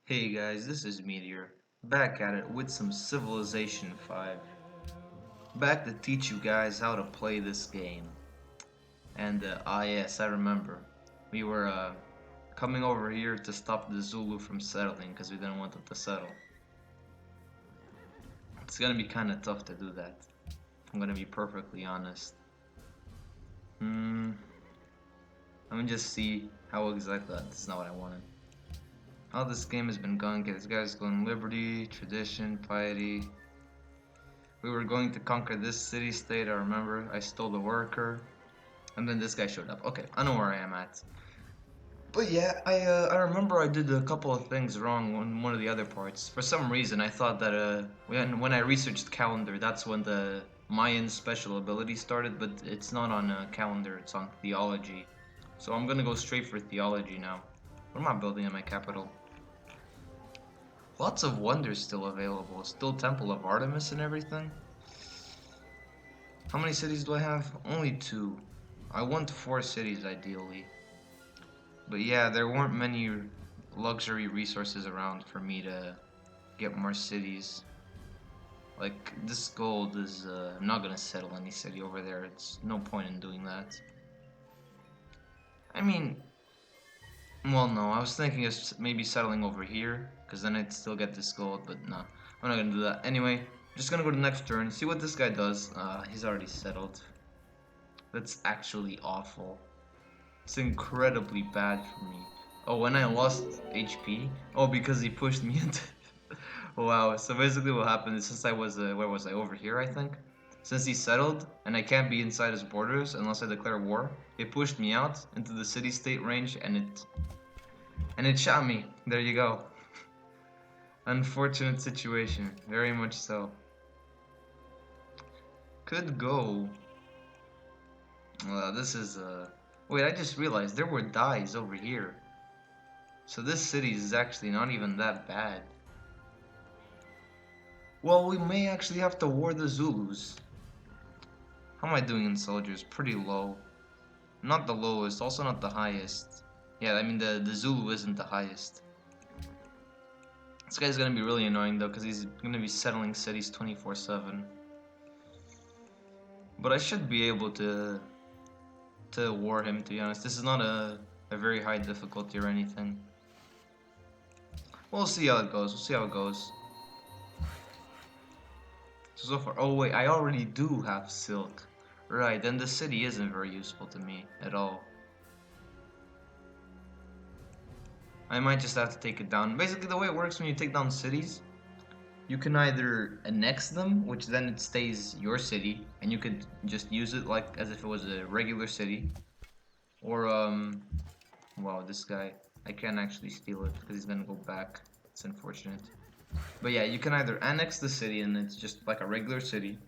Hey guys, this is Meteor, back at it with some Civilization 5. Back to teach you guys how to play this game. And, yes, I remember. We were, coming over here to stop the Zulu from settling because we didn't want them to settle. It's gonna be kinda tough to do that. I'm gonna be perfectly honest. Let me just see how exactly. That's not what I wanted. How this game has been going. Okay, this guy's going liberty, tradition, piety. We were going to conquer this city-state, I remember. I stole the worker. And then this guy showed up. Okay, I know where I am at. But yeah, I remember I did a couple of things wrong on one of the other parts. For some reason, I thought that when I researched calendar, that's when the Mayan special ability started, but it's not on calendar, it's on theology. So I'm gonna go straight for theology now. What am I building in my capital? Lots of wonders still available. Still Temple of Artemis and everything. How many cities do I have? Only 2. I want 4 cities ideally. But yeah, there weren't many luxury resources around for me to get more cities. Like, this gold is, I'm not gonna settle any city over there. It's no point in doing that. I mean, well, no, I was thinking of maybe settling over here, because then I'd still get this gold, but no, I'm not gonna do that. Anyway, just gonna go to the next turn, see what this guy does. He's already settled. That's actually awful. It's incredibly bad for me. Oh, when I lost HP? Oh, because he pushed me into... Wow, so basically what happened is since I was, where was I? Over here, I think? Since he settled, and I can't be inside his borders unless I declare war, it pushed me out into the city-state range, and it shot me. There you go. Unfortunate situation, very much so. Could go. This is, wait, I just realized there were dyes over here. So this city is actually not even that bad. Well, we may actually have to war the Zulus. How am I doing in soldiers? Pretty low. Not the lowest, also not the highest. Yeah, I mean the Zulu isn't the highest. This guy's gonna be really annoying though, because he's gonna be settling cities 24/7. But I should be able to war him, to be honest. This is not a very high difficulty or anything. We'll see how it goes. We'll see how it goes. So far, oh wait, I already do have silk. Right, then the city isn't very useful to me at all. I might just have to take it down. Basically, the way it works when you take down cities, you can either annex them, which then it stays your city, and you could just use it like as if it was a regular city. Or, wow, this guy, I can't actually steal it because he's gonna go back. It's unfortunate. But yeah, you can either annex the city and it's just like a regular city.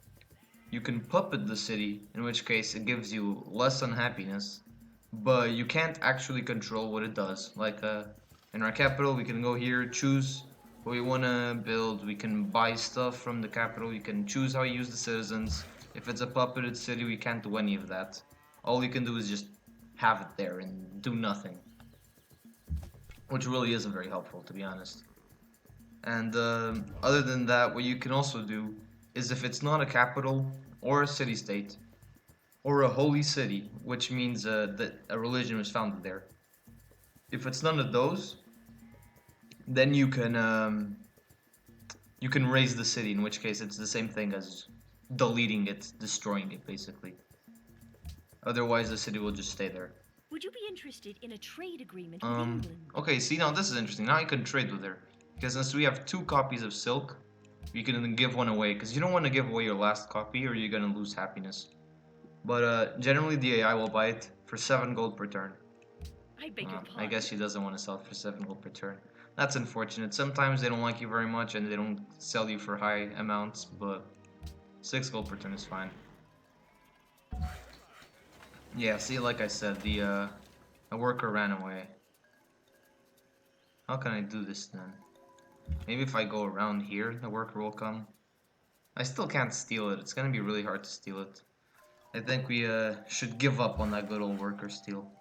You can puppet the city, in which case it gives you less unhappiness, but you can't actually control what it does. Like, in our capital, we can go here, choose what we want to build, we can buy stuff from the capital, we can choose how you use the citizens. If it's a puppeted city, we can't do any of that. All we can do is just have it there and do nothing. Which really isn't very helpful, to be honest. And other than that, what you can also do is if it's not a capital or a city-state or a holy city, which means that a religion was founded there. If it's none of those, then you can raise the city, in which case it's the same thing as deleting it, destroying it, basically. Otherwise, the city will just stay there. Would you be interested in a trade agreement with England? Okay, see, now this is interesting. Now I can trade with her. Because since we have 2 copies of silk, you can then give one away. Because you don't want to give away your last copy or you're going to lose happiness. But generally the AI will buy it for 7 gold per turn. I beg your pardon. I guess she doesn't want to sell it for 7 gold per turn. That's unfortunate. Sometimes they don't like you very much and they don't sell you for high amounts, but 6 gold per turn is fine. Yeah, see, like I said, the worker ran away. How can I do this then? Maybe if I go around here, the worker will come. I still can't steal it. It's gonna be really hard to steal it. I think we should give up on that good old worker steal.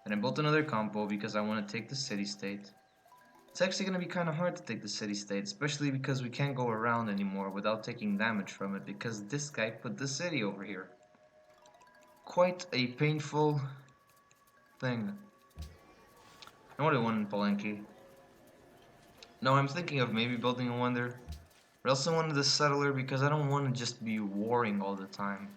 Then I built another compo because I want to take the city-state. It's actually going to be kind of hard to take the city-state, especially because we can't go around anymore without taking damage from it, because this guy put the city over here. Quite a painful thing. I want one in Palenque. No, I'm thinking of maybe building a wonder. But I also wanted the settler because I don't want to just be warring all the time.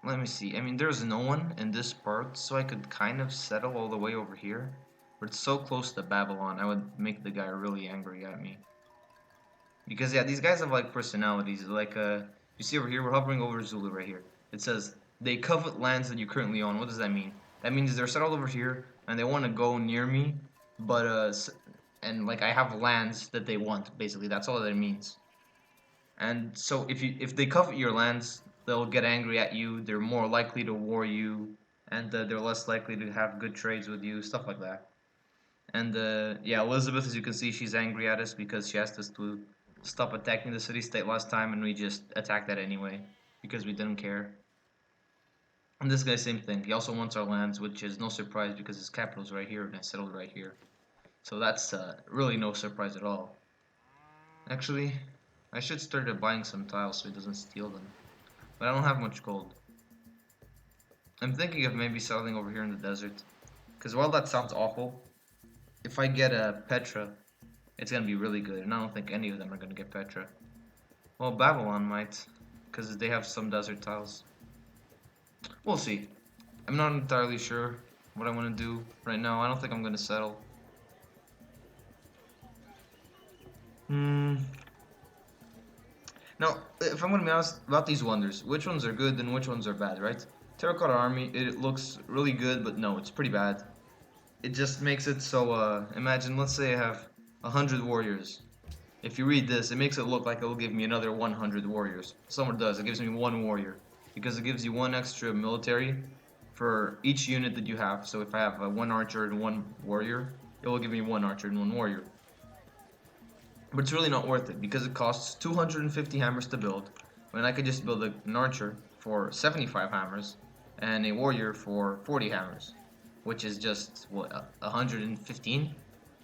Let me see. I mean, there's no one in this part, so I could kind of settle all the way over here. But it's so close to Babylon, I would make the guy really angry at me. Because yeah, these guys have like personalities. Like you see over here, we're hovering over Zulu right here. It says they covet lands that you currently own. What does that mean? That means they're settled over here and they want to go near me, but and like I have lands that they want. Basically, that's all that it means. And so if they covet your lands, they'll get angry at you. They're more likely to war you, and they're less likely to have good trades with you, stuff like that. And yeah, Elizabeth, as you can see, she's angry at us because she asked us to stop attacking the city-state last time, and we just attacked that anyway because we didn't care. And this guy, same thing. He also wants our lands, which is no surprise because his capital's right here and I settled right here. So that's really no surprise at all. Actually, I should start buying some tiles so he doesn't steal them. But I don't have much gold. I'm thinking of maybe settling over here in the desert. Because while that sounds awful, if I get a Petra, it's going to be really good. And I don't think any of them are going to get Petra. Well, Babylon might, because they have some desert tiles. We'll see. I'm not entirely sure what I want to do right now. I don't think I'm going to settle. Now, if I'm going to be honest about these wonders, which ones are good and which ones are bad, right? Terracotta Army, it looks really good, but no, it's pretty bad. It just makes it so, imagine, let's say I have 100 warriors. If you read this, it makes it look like it'll give me another 100 warriors. Somewhere does, it gives me 1 warrior. Because it gives you 1 extra military for each unit that you have. So if I have 1 archer and 1 warrior, it will give me 1 archer and 1 warrior. But it's really not worth it because it costs 250 hammers to build, when I could just build an archer for 75 hammers and a warrior for 40 hammers, which is just what, 115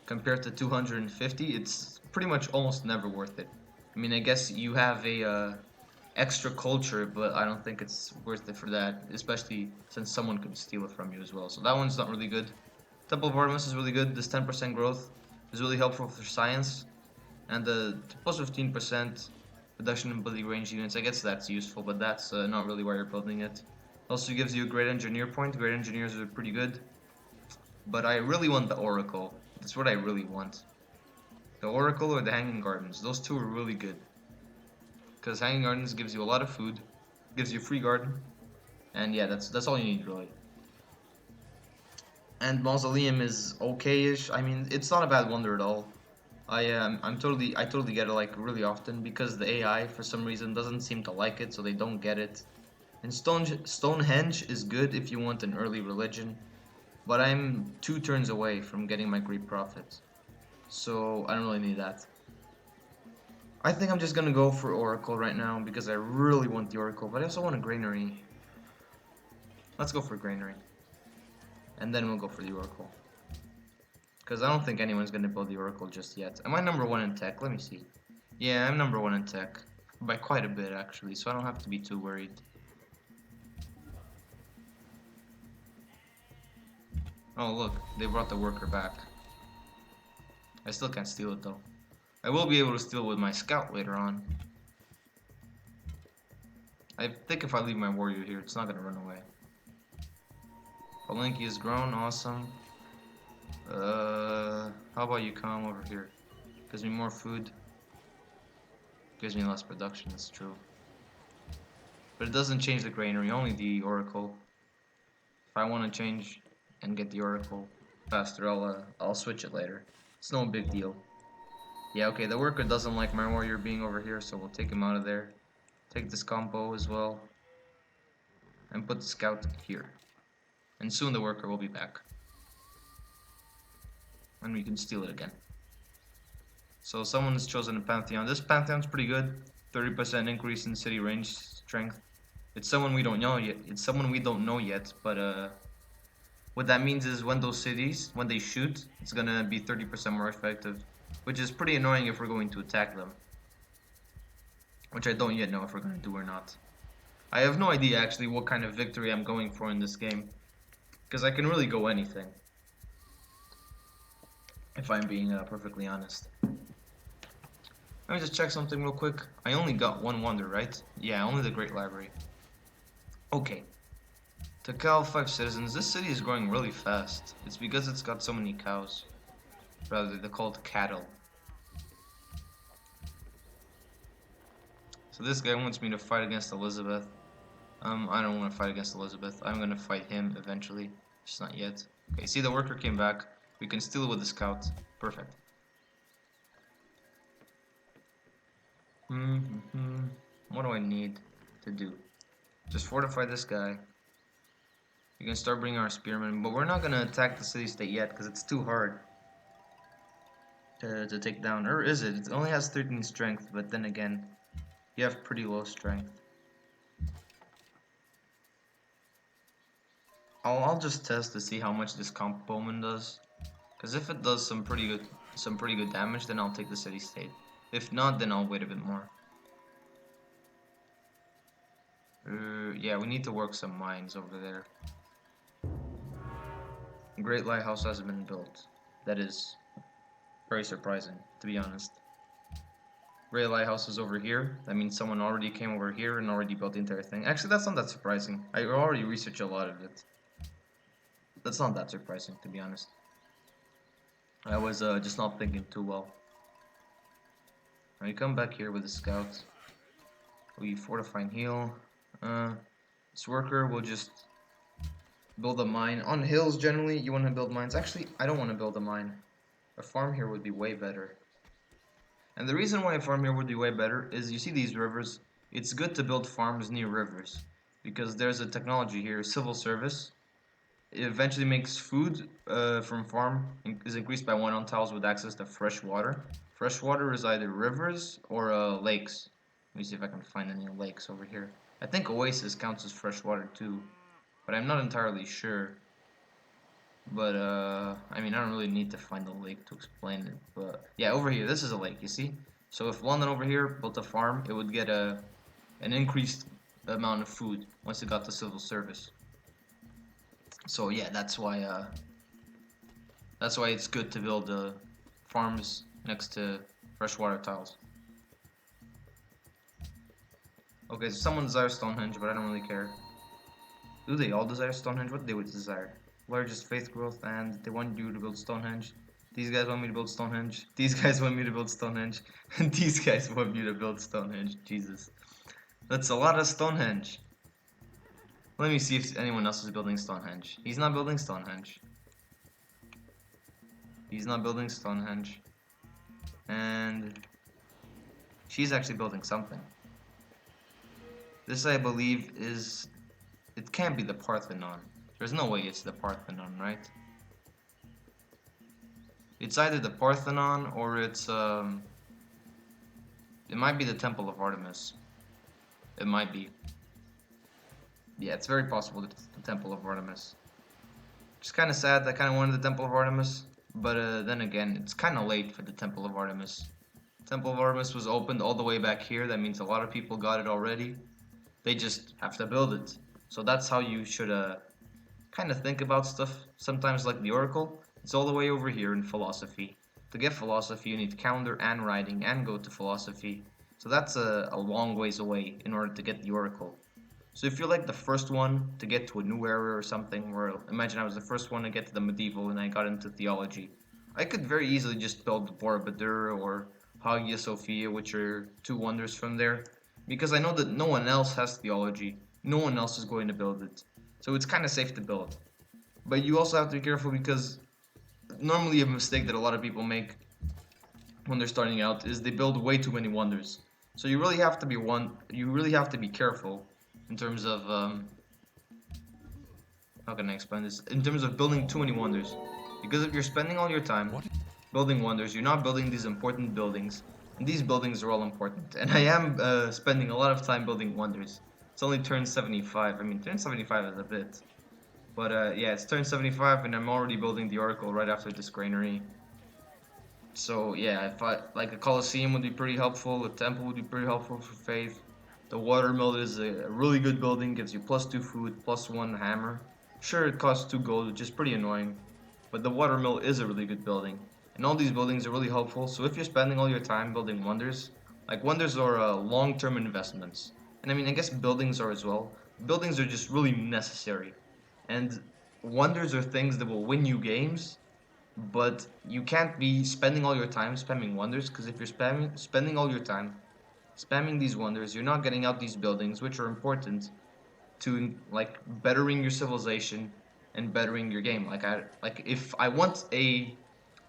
compared to 250. It's pretty much almost never worth it. I mean, I guess you have a extra culture, but I don't think it's worth it for that, especially since someone could steal it from you as well. So that one's not really good. Temple of Artemis is really good. This 10% growth is really helpful for science. And the plus 15% reduction in ability range units, I guess that's useful, but that's not really why you're building it. Also gives you a great engineer point. Great engineers are pretty good. But I really want the Oracle. That's what I really want. The Oracle or the Hanging Gardens. Those two are really good. Because Hanging Gardens gives you a lot of food, gives you free garden, and yeah, that's all you need really. And Mausoleum is okay-ish. I mean, it's not a bad wonder at all. I totally get it like really often because the AI for some reason doesn't seem to like it, so they don't get it. And Stonehenge is good if you want an early religion, but I'm 2 turns away from getting my Greek prophet, so I don't really need that. I think I'm just gonna go for Oracle right now because I really want the Oracle, but I also want a Granary. Let's go for Granary, and then we'll go for the Oracle. Because I don't think anyone's going to build the Oracle just yet. Am I number 1 in tech? Let me see. Yeah, I'm number 1 in tech. By quite a bit, actually, so I don't have to be too worried. Oh, look. They brought the worker back. I still can't steal it, though. I will be able to steal with my scout later on. I think if I leave my warrior here, it's not going to run away. Palenque has grown. Awesome. How about you come over here? Gives me more food. Gives me less production, that's true. But it doesn't change the granary, only the oracle. If I want to change and get the oracle faster, I'll switch it later. It's no big deal. Yeah, okay, the worker doesn't like my warrior being over here, so we'll take him out of there. Take this combo as well. And put the scout here. And soon the worker will be back. And we can steal it again. So someone has chosen a Pantheon. This Pantheon's pretty good. 30% increase in city range strength. It's someone we don't know yet. But What that means is when those cities, when they shoot, it's gonna be 30% more effective, which is pretty annoying if we're going to attack them. Which I don't yet know if we're gonna do or not. I have no idea actually what kind of victory I'm going for in this game, because I can really go anything. If I'm being perfectly honest. Let me just check something real quick. I only got one wonder, right? Yeah, only the Great Library. Okay. Takal, 5 citizens. This city is growing really fast. It's because it's got so many cows. Rather, they're called cattle. So this guy wants me to fight against Elizabeth. I don't want to fight against Elizabeth. I'm gonna fight him eventually. Just not yet. Okay, see the worker came back. We can steal it with the scout. Perfect. What do I need to do? Just fortify this guy. We can start bringing our spearmen, but we're not gonna attack the city-state yet because it's too hard to take down. Or is it? It only has 13 strength, but then again, you have pretty low strength. I'll just test to see how much this comp bowman does. Because if it does some pretty good damage, then I'll take the city-state. If not, then I'll wait a bit more. Yeah, we need to work some mines over there. Great Lighthouse has been built. That is very surprising, to be honest. Great Lighthouse is over here. That means someone already came over here and already built the entire thing. Actually, that's not that surprising. I already researched a lot of it. That's not that surprising, to be honest. I was just not thinking too well. Now you come back here with the scout. We fortify and heal. This worker will just build a mine. On hills, generally, you want to build mines. Actually, I don't want to build a mine. A farm here would be way better. And the reason why a farm here would be way better is you see these rivers. It's good to build farms near rivers because there's a technology here, civil service. It eventually makes food from farm is increased by 1 on tiles with access to fresh water. Fresh water is either rivers or lakes. Let me see if I can find any lakes over here. I think Oasis counts as fresh water too, but I'm not entirely sure. But I mean, I don't really need to find a lake to explain it. But yeah, over here, this is a lake. You see? So if London over here built a farm, it would get an increased amount of food once it got to civil service. So yeah, that's why it's good to build farms next to freshwater tiles. Okay, so someone desires Stonehenge, but I don't really care. Do they all desire Stonehenge? What do they would desire? Largest faith growth, and they want you to build Stonehenge. These guys want me to build Stonehenge. These guys want me to build Stonehenge. And these guys want me to build Stonehenge. Jesus. That's a lot of Stonehenge. Let me see if anyone else is building Stonehenge. He's not building Stonehenge. He's not building Stonehenge. And she's actually building something. This, I believe, is... It can't be the Parthenon. There's no way it's the Parthenon, right? It's either the Parthenon or it's... It might be the Temple of Artemis. It might be. Yeah, it's very possible that it's the Temple of Artemis. Which is kind of sad. I kind of wanted the Temple of Artemis. But then again, it's kind of late for the Temple of Artemis. Temple of Artemis was opened all the way back here. That means a lot of people got it already. They just have to build it. So that's how you should kind of think about stuff. Sometimes like the Oracle, it's all the way over here in philosophy. To get philosophy, you need calendar and writing and go to philosophy. So that's a long ways away in order to get the Oracle. So if you're like the first one to get to a new era or something, where imagine I was the first one to get to the medieval and I got into theology, I could very easily just build Borobudur or Hagia Sophia, which are 2 wonders from there, because I know that no one else has theology, no one else is going to build it, so it's kind of safe to build. But you also have to be careful because normally a mistake that a lot of people make when they're starting out is they build way too many wonders. So you really have to be careful in terms of how can I explain this? In terms of building too many wonders, because if you're spending all your time building wonders, you're not building these important buildings, and these buildings are all important. And I am spending a lot of time building wonders. It's only turn 75. I mean, turn 75 is a bit. But yeah, it's turn 75 and I'm already building the Oracle right after this granary. So yeah, if I like a Colosseum would be pretty helpful, a temple would be pretty helpful for faith. The watermill is a really good building, gives you +2 food, +1 hammer. Sure, it costs 2 gold, which is pretty annoying, but the watermill is a really good building. And all these buildings are really helpful, so if you're spending all your time building wonders, like wonders are long-term investments. And I mean, I guess buildings are as well. Buildings are just really necessary. And wonders are things that will win you games, but you can't be spending all your time spamming wonders, because if you're spending all your time spamming these wonders, you're not getting out these buildings, which are important to like bettering your civilization and bettering your game. Like if I want a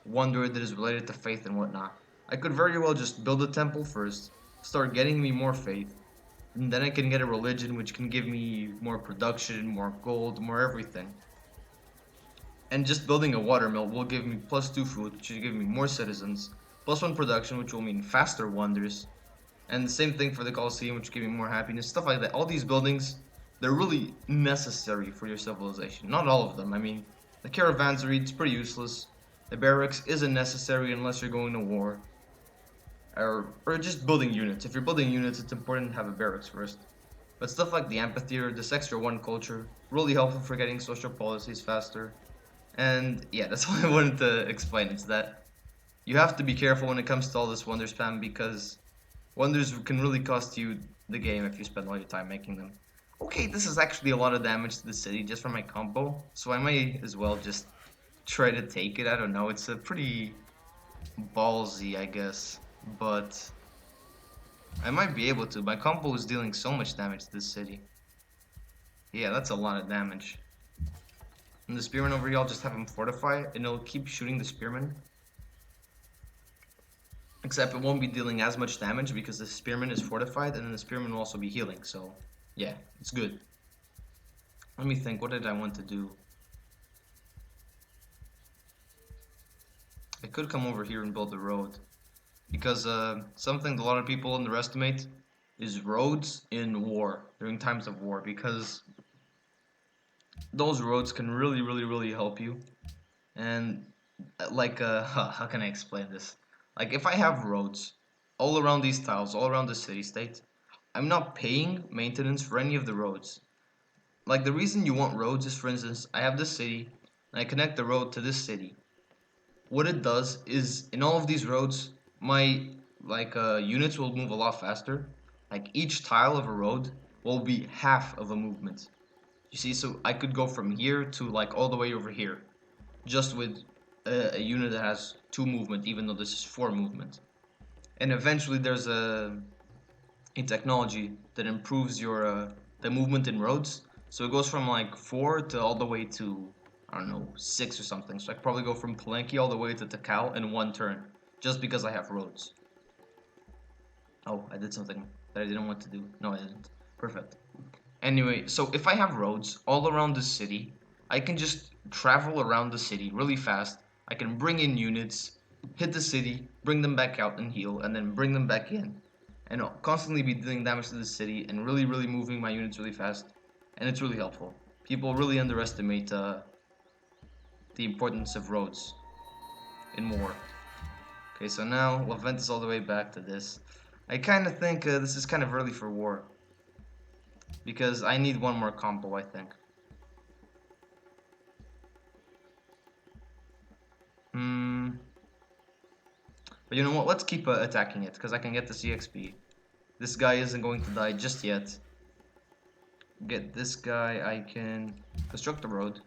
wonder that is related to faith and whatnot, I could very well just build a temple first, start getting me more faith, and then I can get a religion which can give me more production, more gold, more everything. And just building a watermill will give me +2 food, which will give me more citizens, +1 production, which will mean faster wonders, and the same thing for the Colosseum, which will give me more happiness, stuff like that. All these buildings, they're really necessary for your civilization. Not all of them. I mean, the caravanserai, it's pretty useless. The barracks isn't necessary unless you're going to war. Or just building units. If you're building units, it's important to have a barracks first. But stuff like the amphitheater, this extra 1 culture, really helpful for getting social policies faster. And yeah, that's all I wanted to explain. It's that you have to be careful when it comes to all this wonder spam, because wonders can really cost you the game if you spend all your time making them. Okay, this is actually a lot of damage to the city just from my combo, so I might as well just try to take it. I don't know, it's a pretty ballsy, I guess, but I might be able to. My combo is dealing so much damage to this city. Yeah, that's a lot of damage. And the spearman over here, I'll just have him fortify, and it'll keep shooting the spearman. Except it won't be dealing as much damage because the spearman is fortified, and then the spearman will also be healing, so yeah, it's good. Let me think, what did I want to do? I could come over here and build a road, because something a lot of people underestimate is roads in war, during times of war, because those roads can really help you. And like how can I explain this? Like if I have roads all around these tiles, all around the city state, I'm not paying maintenance for any of the roads. Like the reason you want roads is, for instance, I have this city and I connect the road to this city. What it does is in all of these roads, my units will move a lot faster. Like each tile of a road will be half of a movement. You see, so I could go from here to like all the way over here, just with a unit that has 2 movement, even though this is 4 movement. And eventually there's a technology that improves your the movement in roads. So it goes from like 4 to all the way to, I don't know, 6 or something. So I could probably go from Palenque all the way to Takal in 1 turn, just because I have roads. Oh, I did something that I didn't want to do. No, I didn't. Perfect. Anyway, so if I have roads all around the city, I can just travel around the city really fast. I can bring in units, hit the city, bring them back out and heal, and then bring them back in. And I'll constantly be dealing damage to the city and really moving my units really fast. And it's really helpful. People really underestimate the importance of roads in war. Okay, so now Levent is all the way back to this. I kind of think this is kind of early for war, because I need 1 more combo, I think. But you know what, let's keep attacking it, because I can get this EXP. This guy isn't going to die just yet. Get this guy, I can construct the road.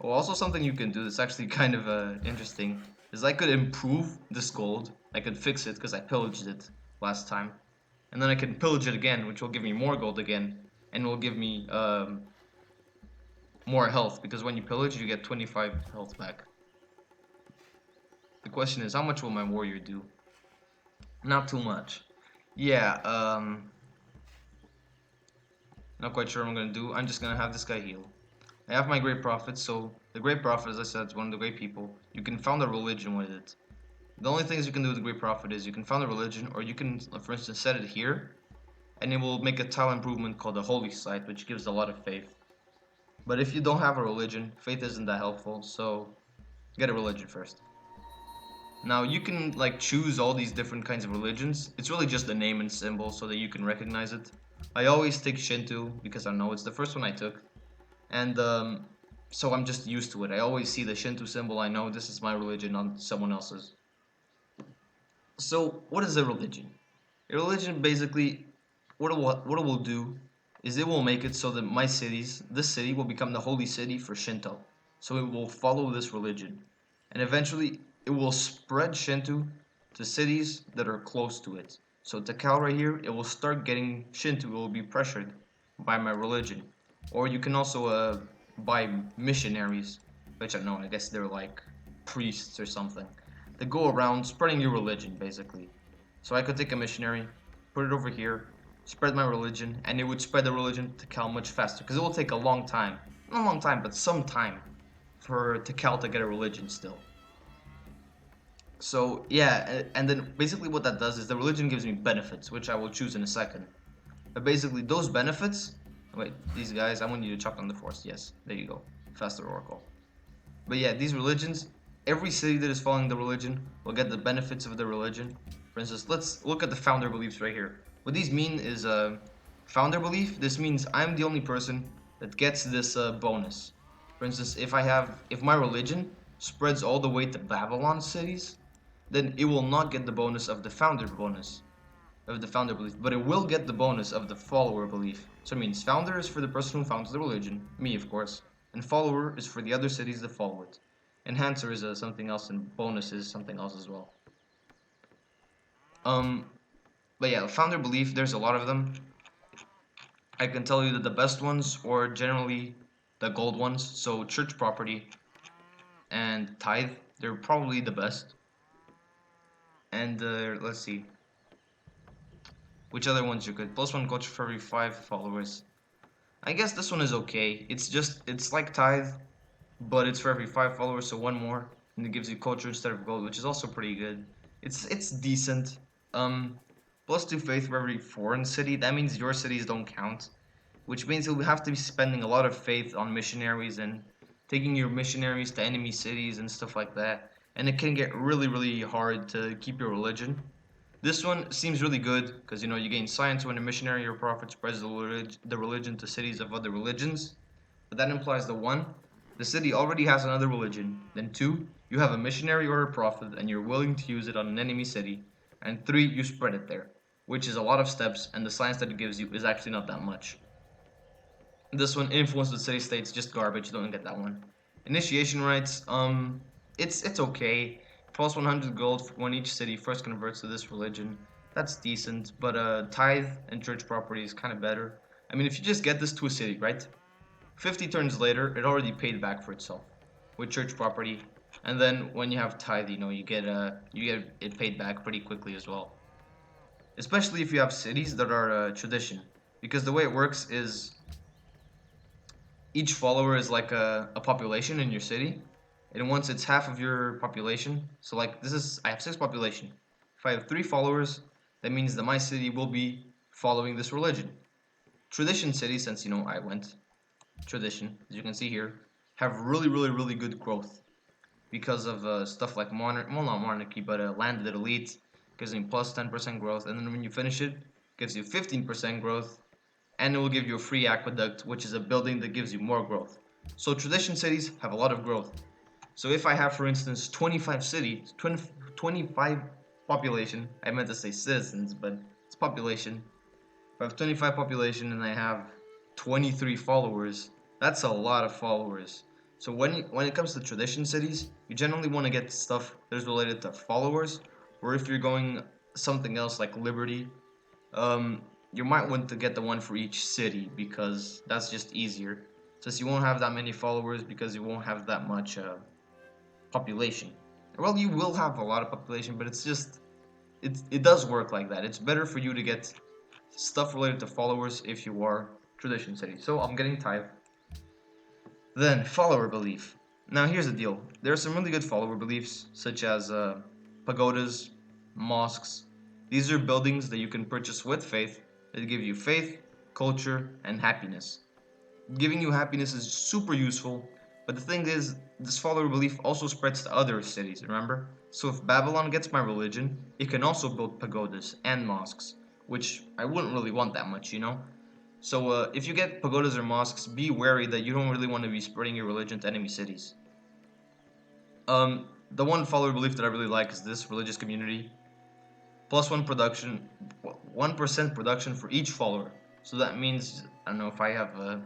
Oh, also something you can do that's actually kind of interesting is I could improve this gold. I could fix it because I pillaged it last time. And then I can pillage it again, which will give me more gold again. And will give me more health, because when you pillage you get 25 health back. The question is, how much will my warrior do? Not too much. Yeah, not quite sure what I'm gonna do. I'm just gonna have this guy heal. I have my great prophet, so the great prophet, as I said, is one of the great people. You can found a religion with it. The only things you can do with the great prophet is you can found a religion, or you can, for instance, set it here, and it will make a tile improvement called the holy site, which gives a lot of faith. But if you don't have a religion, faith isn't that helpful, so get a religion first. Now you can like choose all these different kinds of religions. It's really just a name and symbol so that you can recognize it. I always take Shinto because I know it's the first one I took, and so I'm just used to it. I always see the Shinto symbol. I know this is my religion on someone else's. So what is a religion? A religion basically, what it will do is it will make it so that this city will become the holy city for Shinto. So it will follow this religion, and eventually it will spread Shinto to cities that are close to it. So Takao right here, it will start getting Shinto. It will be pressured by my religion, or you can also buy missionaries, which I don't know. I guess they're like priests or something. They go around spreading your religion basically. So I could take a missionary, put it over here, spread my religion, and it would spread the religion to Cal much faster. Because it will take a long time. Not a long time, but some time for Cal to get a religion still. So yeah, and then basically what that does is the religion gives me benefits, which I will choose in a second. But basically those benefits, wait, these guys, I want you to chuck on the force. Yes, there you go. Faster oracle. But yeah, these religions, every city that is following the religion will get the benefits of the religion. For instance, let's look at the founder beliefs right here. What these mean is founder belief. This means I'm the only person that gets this bonus. For instance, if my religion spreads all the way to Babylon cities, then it will not get the bonus of the founder bonus of the founder belief, but it will get the bonus of the follower belief. So it means founder is for the person who founds the religion, me of course, and follower is for the other cities that follow it. Enhancer is something else, and bonus is something else as well. Um, but yeah, founder belief, there's a lot of them. I can tell you that the best ones are generally the gold ones, so church property and tithe, they're probably the best. And let's see, which other ones you could. Plus one culture for every 5 followers. I guess this one is okay. It's like tithe, but it's for every 5 followers, so one more, and it gives you culture instead of gold, which is also pretty good. It's decent. Um, plus 2 faith for every foreign city. That means your cities don't count, which means you'll have to be spending a lot of faith on missionaries and taking your missionaries to enemy cities and stuff like that. And it can get really hard to keep your religion. This one seems really good because you gain science when a missionary or prophet spreads the religion to cities of other religions. But that implies that 1, the city already has another religion. Then 2, you have a missionary or a prophet and you're willing to use it on an enemy city. And 3, you spread it there, which is a lot of steps, and the science that it gives you is actually not that much. This one, influence the city states, just garbage. Don't get that one. Initiation rites, it's okay. Plus 100 gold when each city first converts to this religion. That's decent, but tithe and church property is kind of better. I mean, if you just get this to a city, right? 50 turns later, it already paid back for itself with church property. And then when you have tithe, you get it paid back pretty quickly as well. Especially if you have cities that are tradition, because the way it works is each follower is like a population in your city, and once it's half of your population, so like I have 6 population. If I have 3 followers, that means that my city will be following this religion. Tradition cities, since I went tradition, as you can see here, have really good growth because of stuff like not monarchy, but landed elite gives me plus 10% growth, and then when you finish it, gives you 15% growth, and it will give you a free aqueduct, which is a building that gives you more growth. So tradition cities have a lot of growth. So if I have, for instance, 25 cities, 25 population, I meant to say citizens, but it's population. If I have 25 population and I have 23 followers, that's a lot of followers. So when it comes to tradition cities, you generally want to get stuff that is related to followers, or if you're going something else like Liberty, you might want to get the one for each city because that's just easier, since you won't have that many followers because you won't have that much population. Well, you will have a lot of population, but it does work like that. It's better for you to get stuff related to followers if you are tradition city. So I'm getting tithe. Then follower belief. Now here's the deal. There are some really good follower beliefs, such as pagodas, mosques. These are buildings that you can purchase with faith that give you faith, culture, and happiness. Giving you happiness is super useful, but the thing is, this follower belief also spreads to other cities, remember? So if Babylon gets my religion, it can also build pagodas and mosques, which I wouldn't really want that much, you know? So if you get pagodas or mosques, be wary that you don't really want to be spreading your religion to enemy cities. The one follower belief that I really like is this religious community. Plus 1% production for each follower. So that means, I don't know, if I have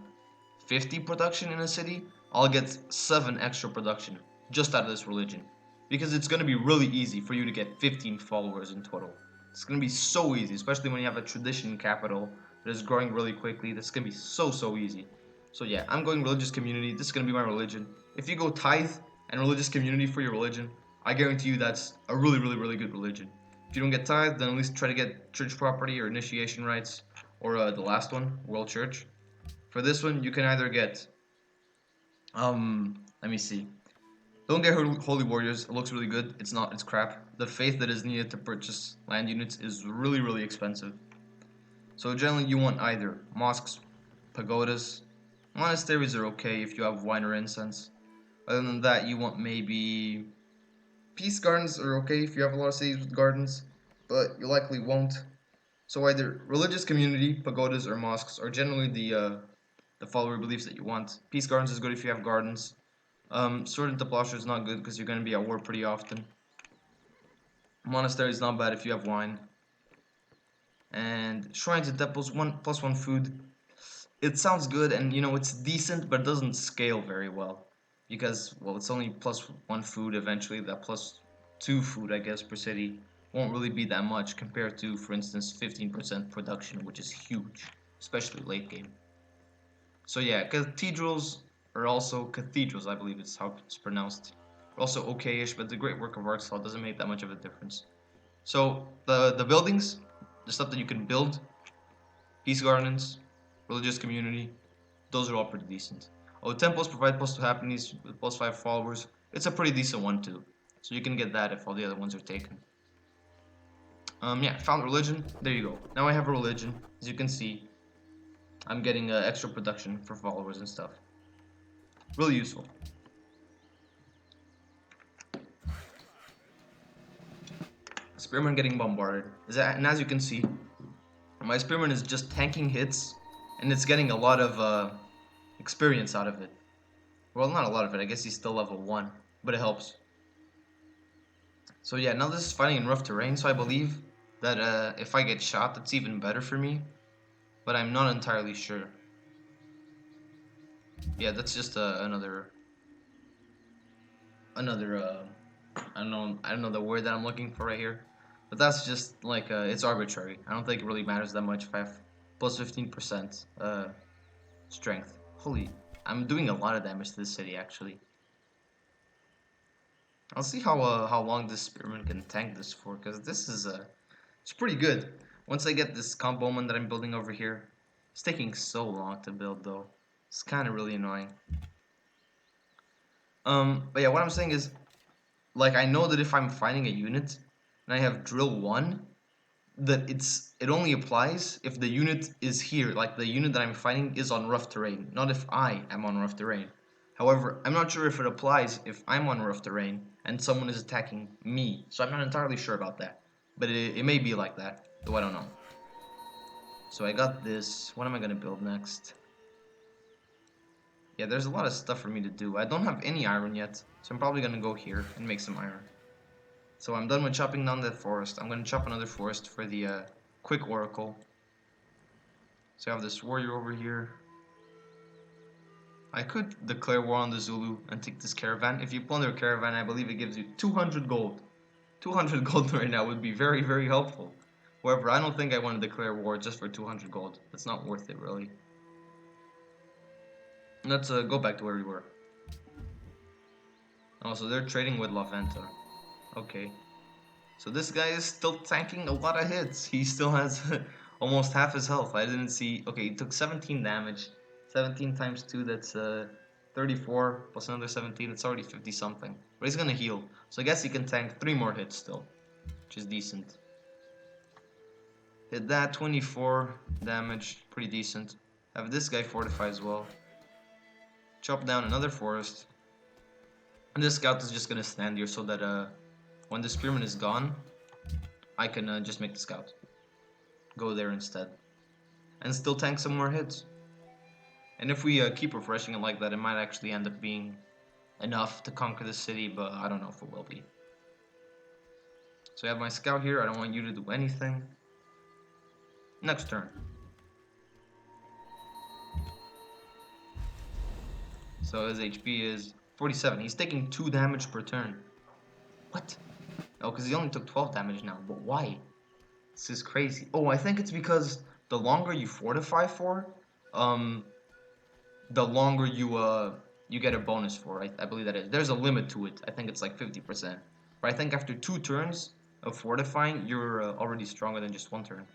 50 production in a city, I'll get 7 extra production just out of this religion. Because it's going to be really easy for you to get 15 followers in total. It's going to be so easy, especially when you have a tradition capital that is growing really quickly. That's going to be so easy. So yeah, I'm going religious community. This is going to be my religion. If you go tithe and religious community for your religion, I guarantee you that's a really good religion. If you don't get tithe, then at least try to get church property or initiation rights, or the last one, world church. For this one, you can either get, let me see. Don't get Holy Warriors. It looks really good. It's not. It's crap. The faith that is needed to purchase land units is really expensive. So generally, you want either mosques, pagodas, monasteries are okay if you have wine or incense. Other than that, you want maybe peace gardens are okay if you have a lot of cities with gardens, but you likely won't. So either religious community, pagodas, or mosques are generally the follower beliefs that you want. Peace gardens is good if you have gardens. Sword into plowshare is not good because you're going to be at war pretty often. Monastery is not bad if you have wine. And shrines and temples, 1+1 food. It sounds good and it's decent, but it doesn't scale very well. Because, well, it's only +1 food eventually. That +2 food, I guess, per city won't really be that much compared to, for instance, 15% production, which is huge, especially late game. So yeah, cathedrals, I believe it's how it's pronounced. Are also okay-ish, but the great work of art, so it doesn't make that much of a difference. So the buildings, the stuff that you can build, peace gardens, religious community, those are all pretty decent. Oh, temples provide +2 happiness with +5 followers. It's a pretty decent one too. So you can get that if all the other ones are taken. Yeah, found religion. There you go. Now I have a religion. As you can see, I'm getting extra production for followers and stuff. Really useful. Spearman getting bombarded. And as you can see, my Spearman is just tanking hits, and it's getting a lot of experience out of it. Well, not a lot of it. I guess he's still level 1, but it helps. So yeah, now this is fighting in rough terrain, so I believe that if I get shot, that's even better for me. But I'm not entirely sure. Yeah, that's just another I don't know the word that I'm looking for right here. But that's just like it's arbitrary. I don't think it really matters that much if I have plus 15% strength. Holy, I'm doing a lot of damage to this city actually. I'll see how long this spearman can tank this for, because this is it's pretty good. Once I get this comboman that I'm building over here, it's taking so long to build though. It's kind of really annoying. But yeah, what I'm saying is, like, I know that if I'm fighting a unit and I have drill 1, that it only applies if the unit is here, like the unit that I'm fighting is on rough terrain, not if I am on rough terrain. However, I'm not sure if it applies if I'm on rough terrain and someone is attacking me, so I'm not entirely sure about that. But it may be like that, though I don't know. So I got this. What am I gonna build next? Yeah, there's a lot of stuff for me to do. I don't have any iron yet, so I'm probably gonna go here and make some iron. So I'm done with chopping down that forest. I'm gonna chop another forest for the quick oracle. So I have this warrior over here. I could declare war on the Zulu and take this caravan. If you plunder a caravan, I believe it gives you 200 gold. 200 gold right now would be very helpful. However, I don't think I want to declare war just for 200 gold. That's not worth it, really. Let's go back to where we were. Also, they're trading with La Venta. Okay. So this guy is still tanking a lot of hits. He still has almost half his health. I didn't see... Okay, he took 17 damage. 17 times 2, that's 34, plus another 17, it's already 50 something. But he's gonna heal. So I guess he can tank 3 more hits still, which is decent. Hit that, 24 damage, pretty decent. Have this guy fortify as well. chop down another forest. And this scout is just gonna stand here so that when the spearman is gone, I can just make the scout go there instead, and still tank some more hits. And if we keep refreshing it like that, it might actually end up being enough to conquer the city, but I don't know if it will be. So I have my scout here. I don't want you to do anything. Next turn. So his HP is 47. He's taking 2 damage per turn. What? Oh, because he only took 12 damage now. But why? This is crazy. Oh, I think it's because the longer you fortify for, the longer you get a bonus for. I believe that is. There's a limit to it. I think it's like 50%. But I think after 2 turns of fortifying, you're already stronger than just 1 turn.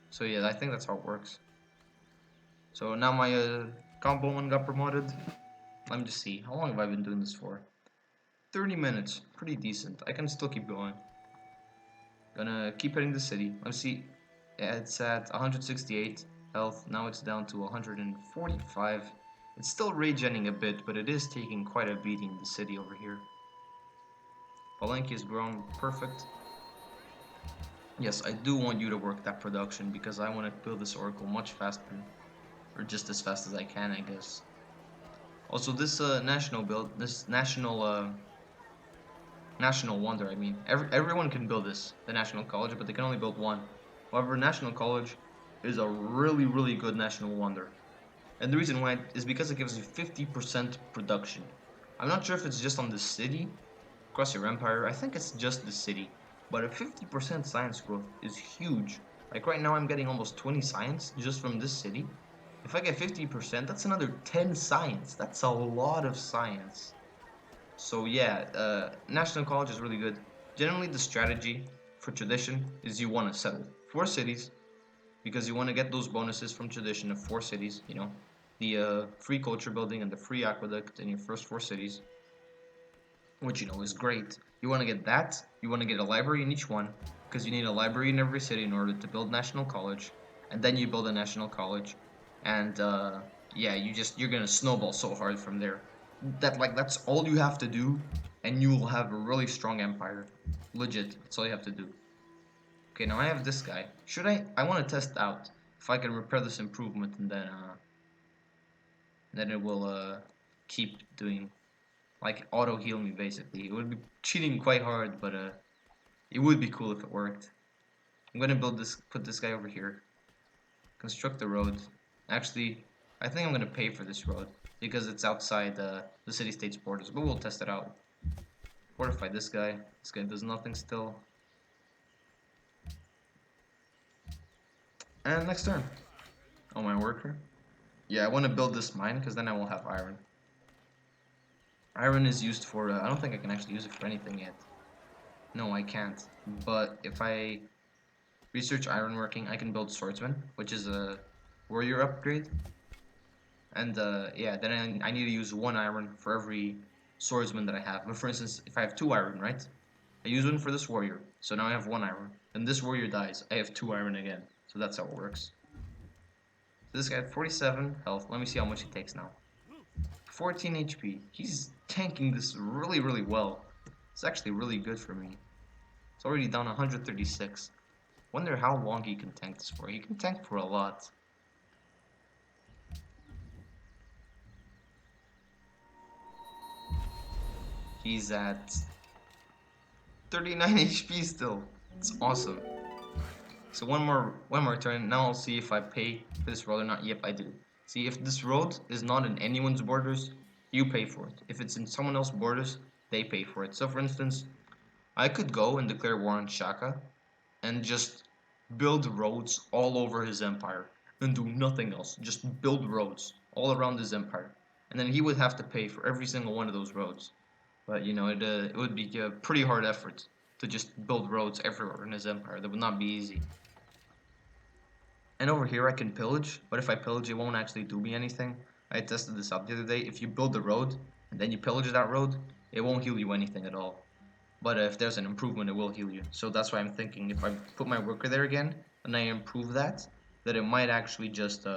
So yeah, I think that's how it works. So now my combo one got promoted. Let me just see. How long have I been doing this for? 30 minutes. Pretty decent. I can still keep going. Gonna keep hitting the city. Let's see. Yeah, it's at 168 health. Now it's down to 145. It's still regenning a bit, but it is taking quite a beating, the city over here. Palenque has grown perfect. Yes, I do want you to work that production because I want to build this oracle much faster. Or just as fast as I can, I guess. Also, this national build, this national wonder, I mean, everyone can build this, the national college, but they can only build one. However, national college is a really good national wonder. And the reason why is because it gives you 50% production. I'm not sure if it's just on the city across your empire. I think it's just the city. But a 50% science growth is huge. Like right now I'm getting almost 20 science just from this city. If I get 50%, that's another 10 science. That's a lot of science. So yeah, National College is really good. Generally the strategy for tradition is you want to settle 4 cities because you want to get those bonuses from tradition of 4 cities, you know, the free culture building and the free aqueduct in your first 4 cities, which you know is great. You want to get that, you want to get a library in each one, because you need a library in every city in order to build National College, and then you build a National College, and yeah, you're gonna snowball so hard from there. That's all you have to do, and you will have a really strong empire. Legit, that's all you have to do. Okay, now I have this guy. Should I want to test out if I can repair this improvement, and then it will keep doing, like, auto heal me basically. It would be cheating quite hard, but it would be cool if it worked. I'm gonna put this guy over here. Construct the road. Actually, I think I'm gonna pay for this road because it's outside the city-state's borders, but we'll test it out. Fortify this guy. This guy does nothing still. And next turn. Oh, my worker. Yeah, I want to build this mine because then I will have iron. Iron is used for, I don't think I can actually use it for anything yet. No, I can't. But if I research iron working, I can build swordsman, which is a warrior upgrade. And yeah, then I need to use 1 iron for every swordsman that I have. But for instance, if I have 2 iron, right? I use 1 for this warrior, so now I have 1 iron. Then this warrior dies, I have 2 iron again. So that's how it works. So this guy had 47 health. Let me see how much he takes now. 14 HP. He's tanking this really well. It's actually really good for me. It's already down 136. Wonder how long he can tank this for. He can tank for a lot. He's at 39 HP still. It's awesome. So one more turn. Now I'll see if I pay for this road or not. Yep, I do. See, if this road is not in anyone's borders, you pay for it. If it's in someone else's borders, they pay for it. So for instance, I could go and declare war on Shaka and just build roads all over his empire and do nothing else. Just build roads all around his empire. And then he would have to pay for every single one of those roads. But you know, it would be a pretty hard effort to just build roads everywhere in his empire. That would not be easy. And over here I can pillage, but if I pillage it won't actually do me anything. I tested this out the other day. If you build the road and then you pillage that road, it won't heal you anything at all. But if there's an improvement, it will heal you. So that's why I'm thinking if I put my worker there again and I improve that, that it might actually just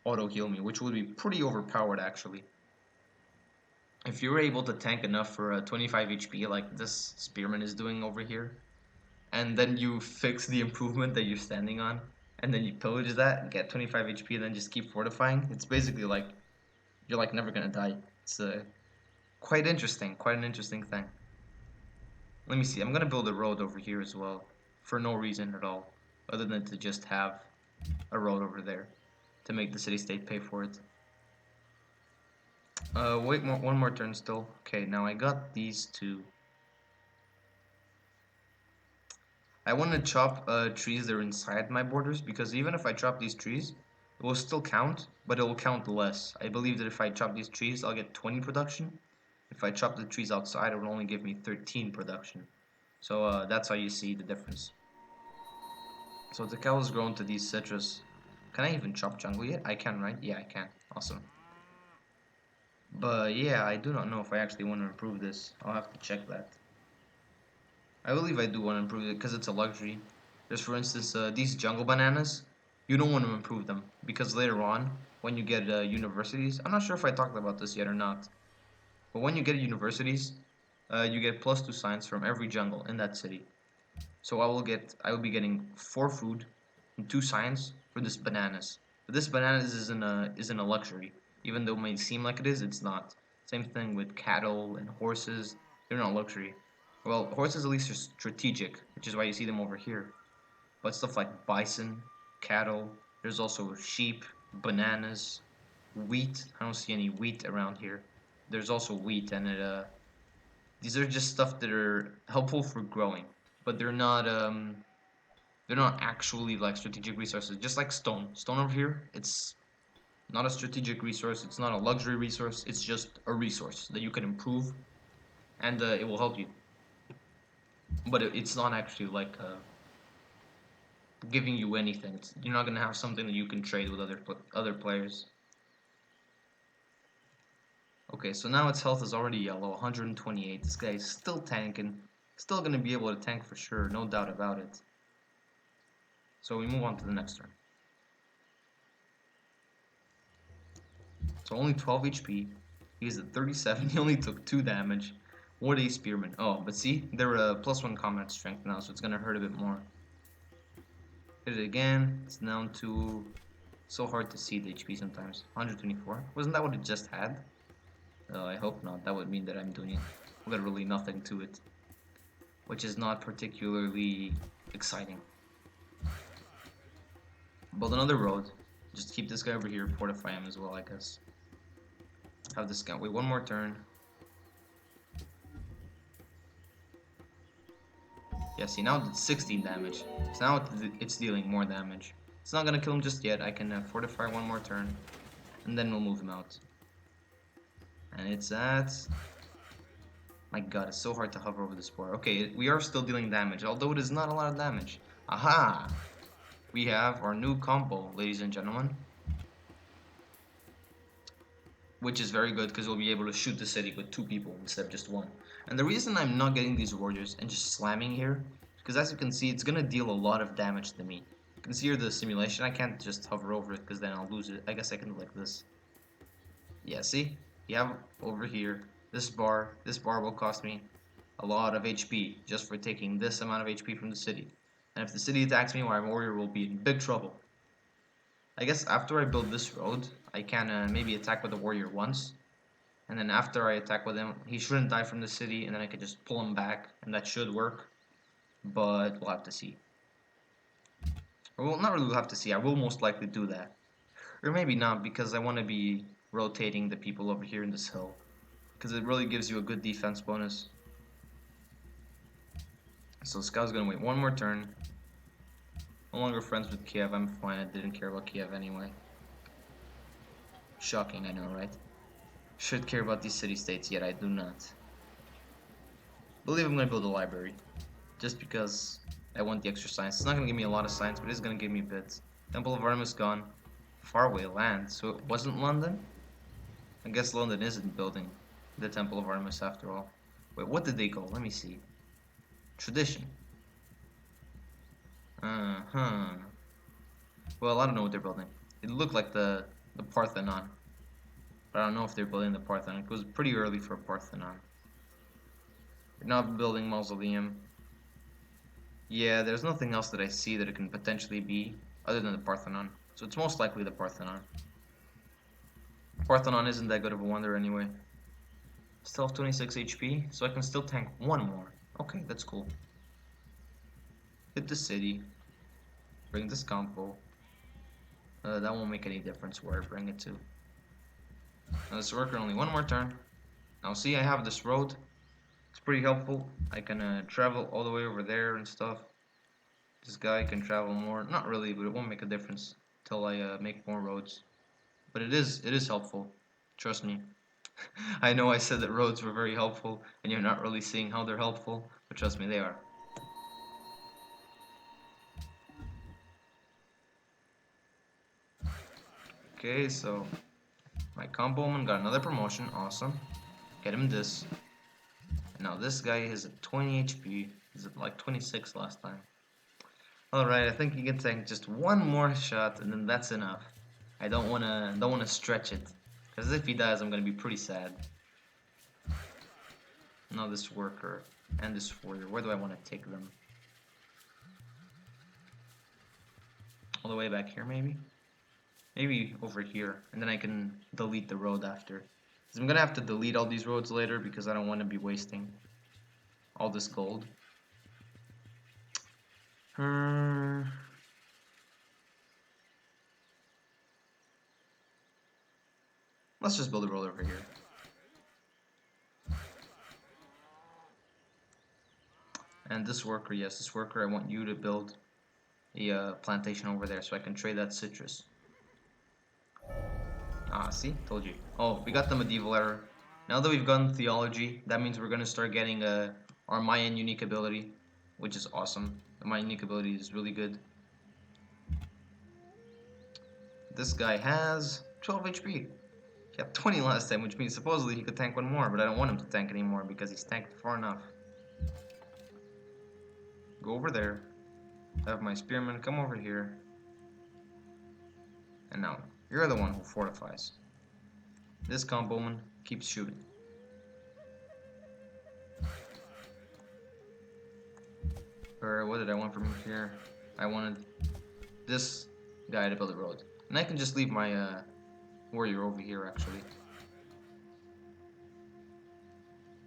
auto heal me, which would be pretty overpowered actually. If you're able to tank enough for 25 HP like this spearman is doing over here, and then you fix the improvement that you're standing on, and then you pillage that, get 25 HP, and then just keep fortifying, it's basically like you're like never gonna die. It's quite interesting, quite an interesting thing. Let me see, I'm gonna build a road over here as well, for no reason at all, other than to just have a road over there, to make the city-state pay for it. Wait, one more turn still. Okay, now I got these two. I want to chop trees that are inside my borders, because even if I chop these trees, it will still count, but it will count less. I believe that if I chop these trees, I'll get 20 production. If I chop the trees outside, it will only give me 13 production. So that's how you see the difference. So the cow has grown to these citrus. Can I even chop jungle yet? I can, right? Yeah, I can. Awesome. But yeah, I do not know if I actually want to improve this. I'll have to check that. I believe I do want to improve it because it's a luxury. Just for instance, these jungle bananas, you don't want to improve them because later on, when you get universities, I'm not sure if I talked about this yet or not, but when you get universities, you get +2 science from every jungle in that city. So I will be getting 4 food and 2 science for this bananas. But this bananas isn't a luxury, even though it may seem like it is. It's not. Same thing with cattle and horses. They're not luxury. Well, horses at least are strategic, which is why you see them over here. But stuff like bison, cattle, there's also sheep, bananas, wheat. I don't see any wheat around here. There's also wheat, and these are just stuff that are helpful for growing, but they're not actually like strategic resources. Just like stone. Stone over here, it's not a strategic resource. It's not a luxury resource. It's just a resource that you can improve, and it will help you. But it's not actually like giving you anything. You're not gonna have something that you can trade with other players. Okay, so now its health is already yellow, 128. This guy is still tanking. Still gonna be able to tank for sure, no doubt about it. So we move on to the next turn. So only 12 HP. He's at 37. He only took 2 damage. What a spearman. Oh, but see, they're a +1 combat strength now, so it's gonna hurt a bit more. Hit it again. It's down to... So hard to see the HP sometimes. 124. Wasn't that what it just had? I hope not. That would mean that I'm doing literally nothing to it, which is not particularly exciting. Build another road. Just keep this guy over here, fortify him as well, I guess. Have this guy. Wait, one more turn. Yeah, see, now it's 16 damage. So now it's dealing more damage. It's not gonna kill him just yet. I can fortify one more turn, and then we'll move him out. And it's at... My god, it's so hard to hover over the spore. Okay, we are still dealing damage, although it is not a lot of damage. Aha! We have our new combo, ladies and gentlemen. Which is very good, because we'll be able to shoot the city with 2 people instead of just 1. And the reason I'm not getting these warriors and just slamming here, because as you can see, it's going to deal a lot of damage to me. You can see here the simulation. I can't just hover over it, because then I'll lose it. I guess I can do like this. Yeah, see? You have over here, this bar will cost me a lot of HP, just for taking this amount of HP from the city. And if the city attacks me, my warrior will be in big trouble. I guess after I build this road, I can maybe attack with the warrior once. And then after I attack with him, he shouldn't die from the city, and then I can just pull him back, and that should work. But we'll have to see. Or well, not really we'll have to see, I will most likely do that. Or maybe not, because I want to be rotating the people over here in this hill. Because it really gives you a good defense bonus. So Scout's gonna wait one more turn. No longer friends with Kiev, I'm fine, I didn't care about Kiev anyway. Shocking, I know, right? Should care about these city-states, yet I do not. Believe I'm gonna build a library. Just because I want the extra science. It's not gonna give me a lot of science, but it's gonna give me bits. Temple of Artemis gone. Faraway land, so it wasn't London? I guess London isn't building the Temple of Artemis after all. Wait, what did they go? Let me see. Tradition. Well, I don't know what they're building. It looked like the the Parthenon. But I don't know if they're building the Parthenon. It was pretty early for a Parthenon. They're not building Mausoleum. Yeah, there's nothing else that I see that it can potentially be other than the Parthenon. So it's most likely the Parthenon. Parthenon isn't that good of a wonder anyway. Still have 26 HP, so I can still tank one more. Okay, that's cool. Hit the city. Bring this combo. That won't make any difference where I bring it to. Now this worker only one more turn. Now see, I have this road. It's pretty helpful. I can travel all the way over there and stuff. This guy can travel more. Not really, but it won't make a difference till I make more roads. But it is helpful. Trust me. I know I said that roads were very helpful, and you're not really seeing how they're helpful, but trust me, they are. Okay, so my comboman got another promotion. Awesome. Get him this. And now this guy is at 20 HP. He's at like 26 last time. Alright, I think he can tank just one more shot, and then that's enough. I don't wanna stretch it, because if he dies, I'm gonna be pretty sad. Now this worker and this warrior. Where do I want to take them? All the way back here, maybe? Maybe over here, and then I can delete the road after. Because I'm gonna have to delete all these roads later because I don't want to be wasting all this gold. Let's just build a road over here. And this worker, yes, this worker, I want you to build a plantation over there so I can trade that citrus. Ah, see? Told you. Oh, we got the medieval era. Now that we've gotten theology, that means we're going to start getting our Mayan unique ability, which is awesome. The Mayan unique ability is really good. This guy has 12 HP. He had 20 last time, which means supposedly he could tank one more, but I don't want him to tank anymore because he's tanked far enough. Go over there. I have my spearman come over here. And now, you're the one who fortifies. This comboman keeps shooting. Or what did I want from here? I wanted this guy to build a road. And I can just leave my warrior over here actually.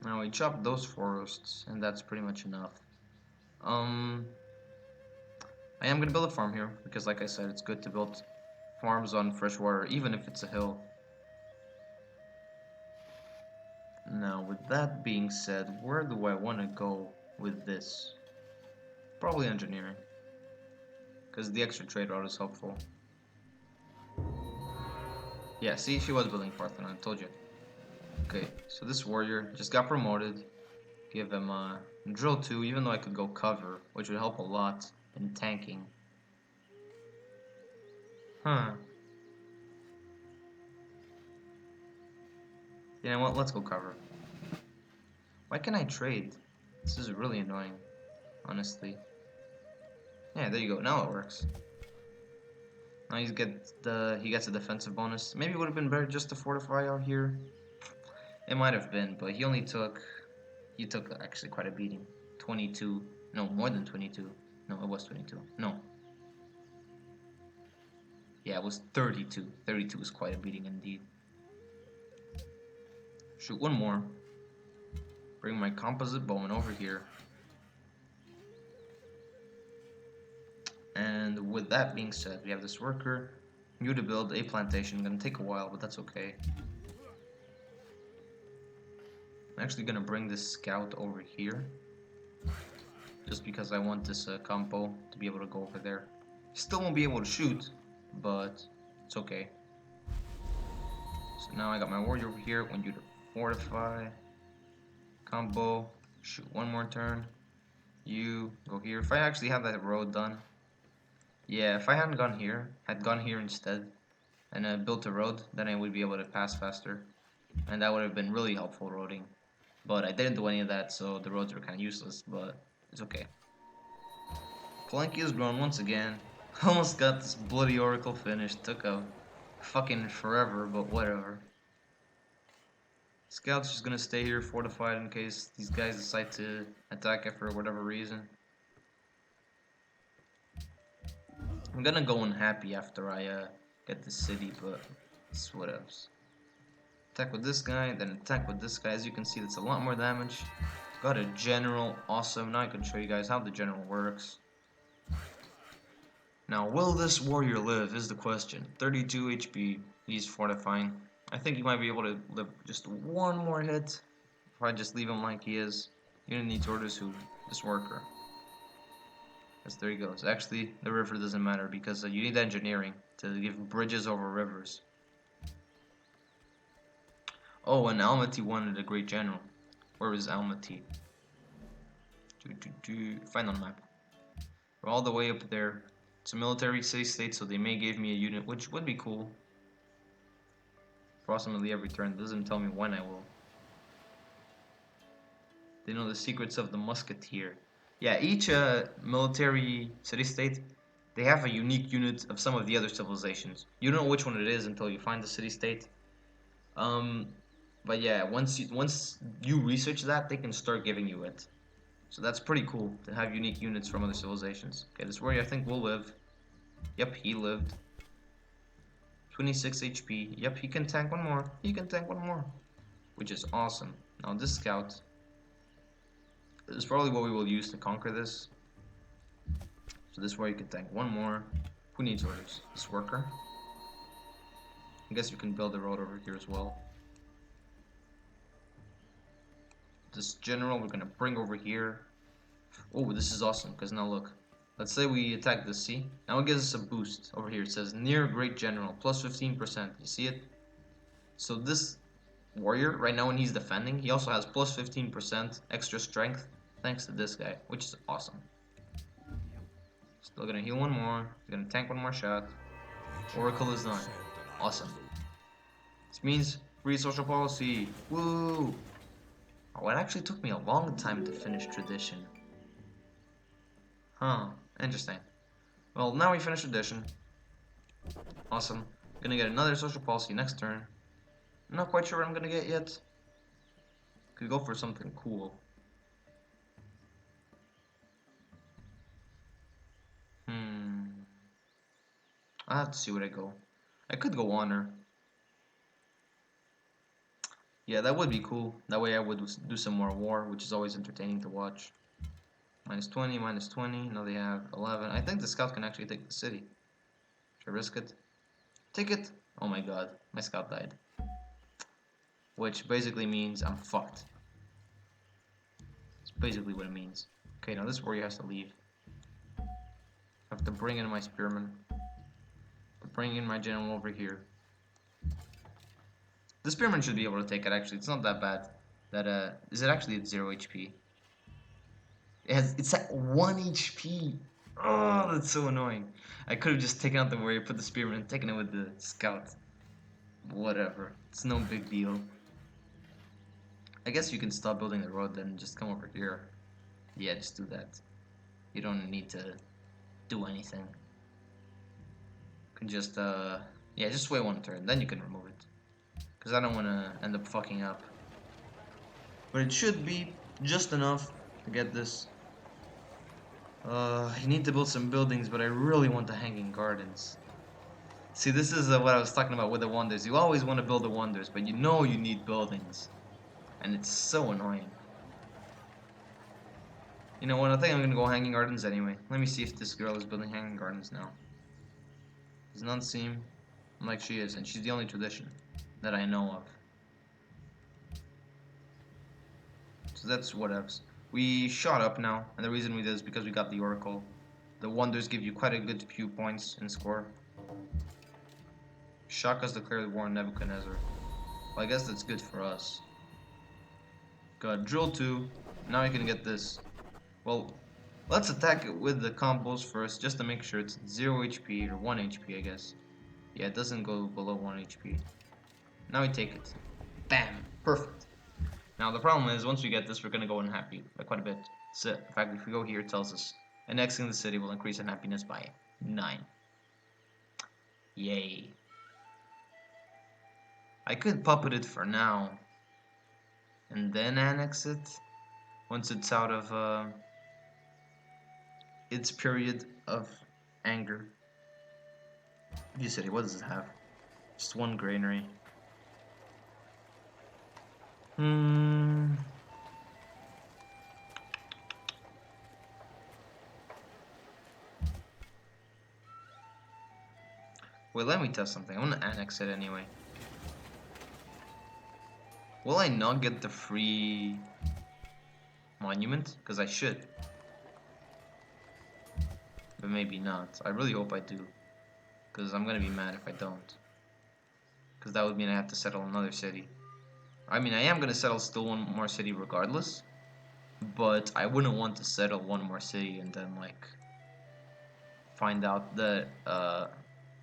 Now we chopped those forests, and that's pretty much enough. I am gonna build a farm here, because like I said, it's good to build farms on fresh water, even if it's a hill. Now, with that being said, where do I want to go with this? Probably engineering, because the extra trade route is helpful. Yeah, see, she was building Parthenon, I told you. Okay, so this warrior just got promoted. Give him drill 2, even though I could go cover, which would help a lot in tanking. Huh. You know what, let's go cover. Why can't I trade? This is really annoying, honestly. Yeah, there you go, now it works. Now he gets a defensive bonus. Maybe it would have been better just to fortify out here. It might have been, but he took actually quite a beating. 22, no, more than 22. No, it was 22. No. Yeah, it was 32. 32 is quite a beating indeed. Shoot one more. Bring my composite bowman over here. And with that being said, we have this worker. You to build a plantation. Gonna take a while, but that's okay. I'm actually gonna bring this scout over here. Just because I want this compo to be able to go over there. Still won't be able to shoot, but it's okay. So now I got my warrior over here. Want you to fortify. Combo. Shoot one more turn. You go here. If I actually have that road done. Yeah, if I hadn't gone here, had gone here instead, and built a road, then I would be able to pass faster. And that would have been really helpful roading. But I didn't do any of that, so the roads were kind of useless, but it's okay. Planky has grown once again. Almost got this bloody oracle finished, took out. fucking forever, but whatever. Scout's just gonna stay here fortified in case these guys decide to attack it for whatever reason. I'm gonna go unhappy after I get the city, but it's what else. Attack with this guy, then attack with this guy. As you can see, that's a lot more damage. Got a general, awesome. Now I can show you guys how the general works. Now, will this warrior live is the question. 32 HP, he's fortifying. I think he might be able to live just one more hit. If I just leave him like he is. You're gonna need to order this worker. Yes, there he goes. Actually, the river doesn't matter because you need engineering to give bridges over rivers. Oh, and Almaty wanted a great general. Where is Almaty? Find on the map. We're all the way up there. It's a military city-state, so they may give me a unit, which would be cool. Approximately every turn. Doesn't tell me when I will. They know the secrets of the musketeer. Yeah, each military city-state, they have a unique unit of some of the other civilizations. You don't know which one it is until you find the city-state. But yeah, once you research that, they can start giving you it. So that's pretty cool to have unique units from other civilizations. Okay, this warrior I think will live. Yep, he lived. 26 HP. Yep, he can tank one more. He can tank one more. Which is awesome. Now this scout is probably what we will use to conquer this. So this warrior can tank one more. Who needs orders? This worker. I guess you can build a road over here as well. This general we're gonna bring over here. Oh, this is awesome because now look. Let's say we attack the sea. Now it gives us a boost over here. It says near great general plus 15%. You see it? So this warrior right now when he's defending, he also has plus 15% extra strength thanks to this guy, which is awesome. Still gonna heal one more. He's gonna tank one more shot. Oracle is done. Awesome. This means free social policy. Woo! Oh, it actually took me a long time to finish tradition. Huh, interesting. Well, now we finished tradition. Awesome. Gonna get another social policy next turn. I'm not quite sure what I'm gonna get yet. Could go for something cool. I'll have to see what I go. I could go honor. Yeah, that would be cool. That way I would do some more war, which is always entertaining to watch. Minus 20, minus 20. Now they have 11. I think the scout can actually take the city. Should I risk it? Take it! Oh my god, my scout died. Which basically means I'm fucked. That's basically what it means. Okay, now this warrior has to leave. I have to bring in my spearman. Bring in my general over here. The spearman should be able to take it actually. It's not that bad. That is it actually at 0 HP? It's at 1 HP. Oh, that's so annoying. I could have just taken out the warrior, put the spearman, and taken it with the scout. Whatever. It's no big deal. I guess you can stop building the road then and just come over here. Yeah, just do that. You don't need to do anything. You can just yeah, just wait one turn, then you can remove it. Because I don't want to end up fucking up. But it should be just enough to get this. You need to build some buildings, but I really want the hanging gardens. See, this is what I was talking about with the wonders. You always want to build the wonders, but you know you need buildings. And it's so annoying. You know what, I think I'm gonna go hanging gardens anyway. Let me see if this girl is building hanging gardens now. Does none seem like she is, and she's the only tradition that I know of. So that's whatevs. We shot up now, and the reason we did is because we got the Oracle. The wonders give you quite a good few points in score. Shaka's declared war on Nebuchadnezzar. Well, I guess that's good for us. Got drill 2. Now we can get this. Well, let's attack it with the combos first, just to make sure it's 0 HP or 1 HP, I guess. Yeah, it doesn't go below 1 HP. Now we take it. Bam! Perfect. Now the problem is, once we get this, we're gonna go unhappy by quite a bit. So, in fact, if we go here, it tells us annexing the city will increase unhappiness by 9. Yay. I could puppet it for now and then annex it once it's out of its period of anger. You city, what does it have? Just one granary. Hmm. Wait, let me test something. I'm gonna annex it anyway. Will I not get the free monument? Because I should. But maybe not. I really hope I do. Because I'm gonna be mad if I don't. Because that would mean I have to settle another city. I mean, I am gonna settle still one more city regardless. But I wouldn't want to settle one more city and then, like, find out that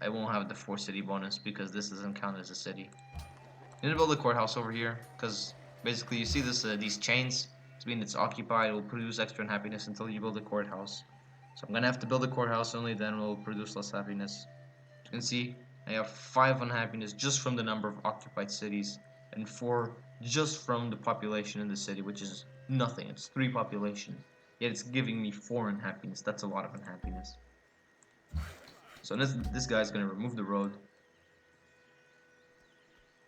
I won't have the 4 city bonus because this doesn't count as a city. I'm gonna build a courthouse over here because basically you see this these chains. It's mean it's occupied. It will produce extra unhappiness until you build a courthouse. So I'm gonna have to build a courthouse. Only then will produce less happiness. You can see I have 5 unhappiness just from the number of occupied cities and 4 just from the population in the city, which is nothing. It's 3 population. Yet it's giving me 4 unhappiness. That's a lot of unhappiness. So this guy's gonna remove the road.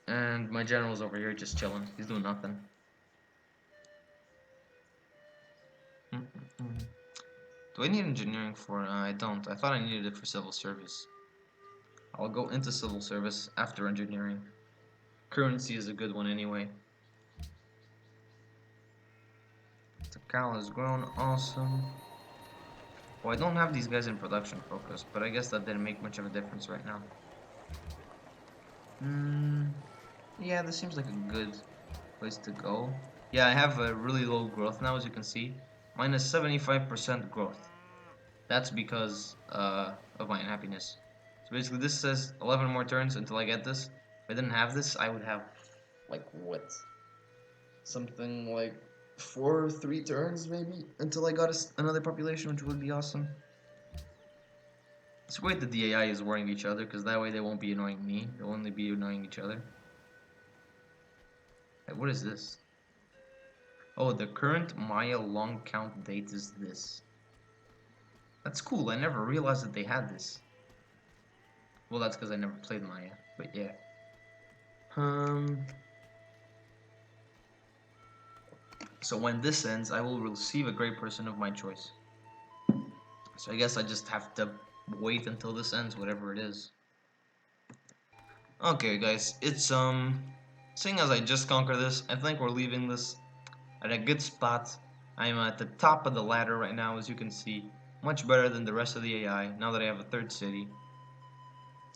And my general's over here just chilling. He's doing nothing. Do I need engineering for? I don't. I thought I needed it for civil service. I'll go into civil service after engineering. Currency is a good one anyway. The cow has grown, awesome. Well, I don't have these guys in production focus, but I guess that didn't make much of a difference right now. Yeah, this seems like a good place to go. Yeah, I have a really low growth now, as you can see. Minus 75% growth. That's because of my unhappiness. So basically this says 11 more turns until I get this. If I didn't have this, I would have, like, what? Something like 3 turns maybe until I got another population, which would be awesome. It's great that the AI is warring each other, because that way they won't be annoying me. They'll only be annoying each other. Hey, what is this? Oh, the current Maya long count date is this. That's cool. I never realized that they had this. Well, that's because I never played Maya, but yeah. So when this ends, I will receive a great person of my choice. So I guess I just have to wait until this ends, whatever it is. Okay, guys, it's seeing as I just conquered this, I think we're leaving this at a good spot. I'm at the top of the ladder right now, as you can see. Much better than the rest of the AI, now that I have a 3rd city.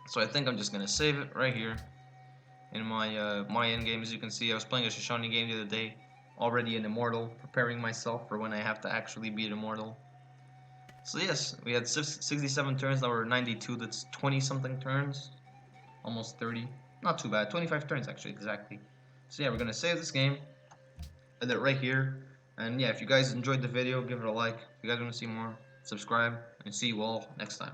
So I think I'm just gonna save it right here in my end game. As you can see, I was playing a Shoshone game the other day, already an immortal, preparing myself for when I have to actually be an immortal. So yes, we had 67 turns, now we're 92, that's 20 something turns, almost 30, not too bad, 25 turns actually, exactly. So yeah, we're gonna save this game, end it right here, and yeah, if you guys enjoyed the video, give it a like. If you guys want to see more, subscribe, and see you all next time.